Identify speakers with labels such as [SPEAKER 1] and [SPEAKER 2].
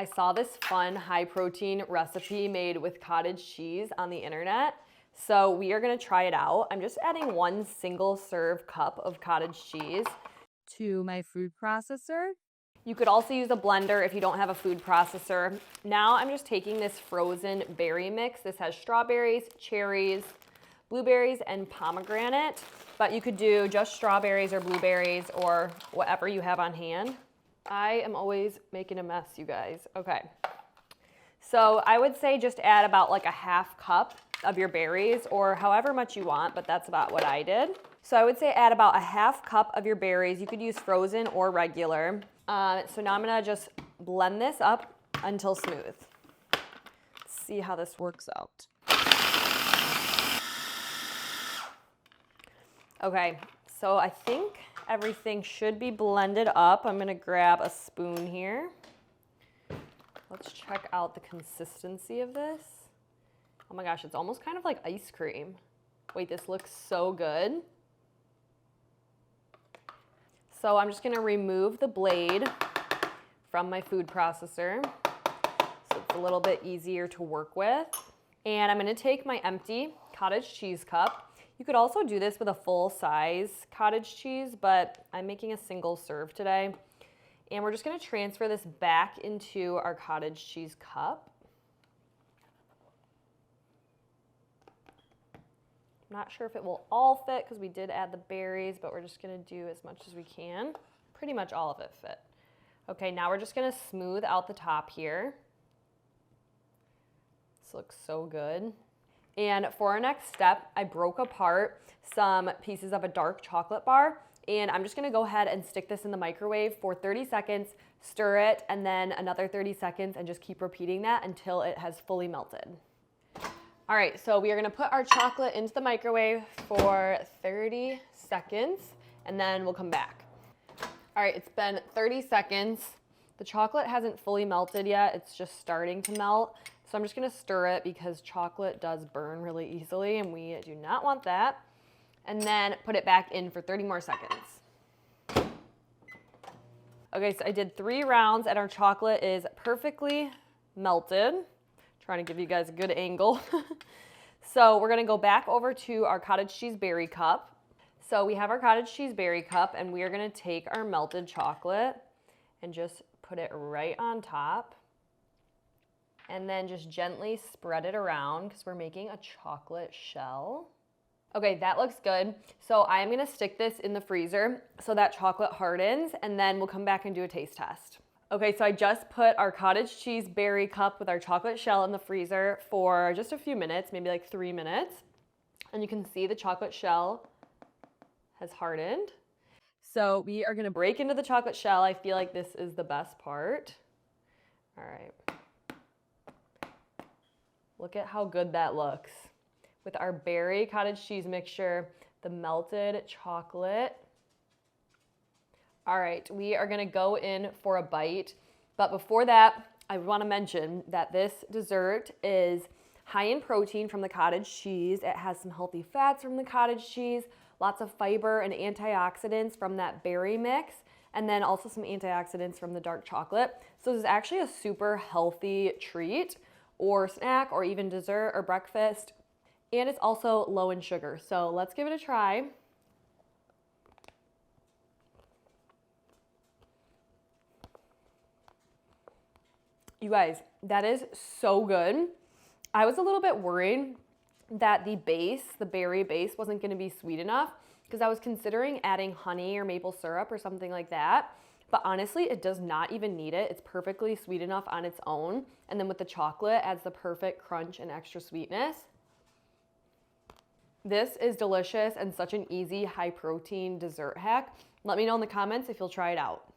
[SPEAKER 1] I saw this fun high protein recipe made with cottage cheese on the internet. So we are gonna try it out. I'm just adding 1 single serve cup of cottage cheese
[SPEAKER 2] to my food processor.
[SPEAKER 1] You could also use a blender if you don't have a food processor. Now I'm just taking this frozen berry mix. This has strawberries, cherries, blueberries, and pomegranate, but you could do just strawberries or blueberries or whatever you have on hand. I am always making a mess, you guys. Okay. So I would say just add about like a half cup of your berries or however much you want, but that's about what I did. So I would say add about a half cup of your berries. You could use frozen or regular. So now I'm gonna just blend this up until smooth. See how this works out. Okay, so I think everything should be blended up. I'm gonna grab a spoon here. Let's check out the consistency of this. Oh my gosh, it's almost kind of like ice cream. Wait, this looks so good. So I'm just gonna remove the blade from my food processor so it's a little bit easier to work with. And I'm gonna take my empty cottage cheese cup. You could also do this with a full-size cottage cheese, but I'm making a single serve today. And we're just gonna transfer this back into our cottage cheese cup. I'm not sure if it will all fit because we did add the berries, but we're just gonna do as much as we can. Pretty much all of it fit. Okay, now we're just gonna smooth out the top here. This looks so good. And for our next step, I broke apart some pieces of a dark chocolate bar, and I'm just gonna go ahead and stick this in the microwave for 30 seconds, stir it, and then another 30 seconds, and just keep repeating that until it has fully melted. All right, so we are gonna put our chocolate into the microwave for 30 seconds, and then we'll come back. All right, it's been 30 seconds. The chocolate hasn't fully melted yet. It's just starting to melt. So I'm just gonna stir it because chocolate does burn really easily, and we do not want that. And then put it back in for 30 more seconds. Okay, so I did 3 rounds, and our chocolate is perfectly melted. Trying to give you guys a good angle. So we're gonna go back over to our cottage cheese berry cup. So we have our cottage cheese berry cup, and we are gonna take our melted chocolate and just put it right on top. And then just gently spread it around because we're making a chocolate shell. Okay, that looks good. So I'm gonna stick this in the freezer so that chocolate hardens, and then we'll come back and do a taste test. Okay, so I just put our cottage cheese berry cup with our chocolate shell in the freezer for just a few minutes, maybe like 3 minutes. And you can see the chocolate shell has hardened. So we are gonna break into the chocolate shell. I feel like this is the best part. All right. Look at how good that looks. With our berry cottage cheese mixture, the melted chocolate. All right, we are gonna go in for a bite. But before that, I wanna mention that this dessert is high in protein from the cottage cheese. It has some healthy fats from the cottage cheese, lots of fiber and antioxidants from that berry mix, and then also some antioxidants from the dark chocolate. So this is actually a super healthy treat or snack or even dessert or breakfast. And it's also low in sugar. So let's give it a try. You guys, that is so good. I was a little bit worried that the berry base wasn't gonna be sweet enough because I was considering adding honey or maple syrup or something like that. But honestly, it does not even need it. It's perfectly sweet enough on its own. And then with the chocolate, adds the perfect crunch and extra sweetness. This is delicious and such an easy high protein dessert hack. Let me know in the comments if you'll try it out.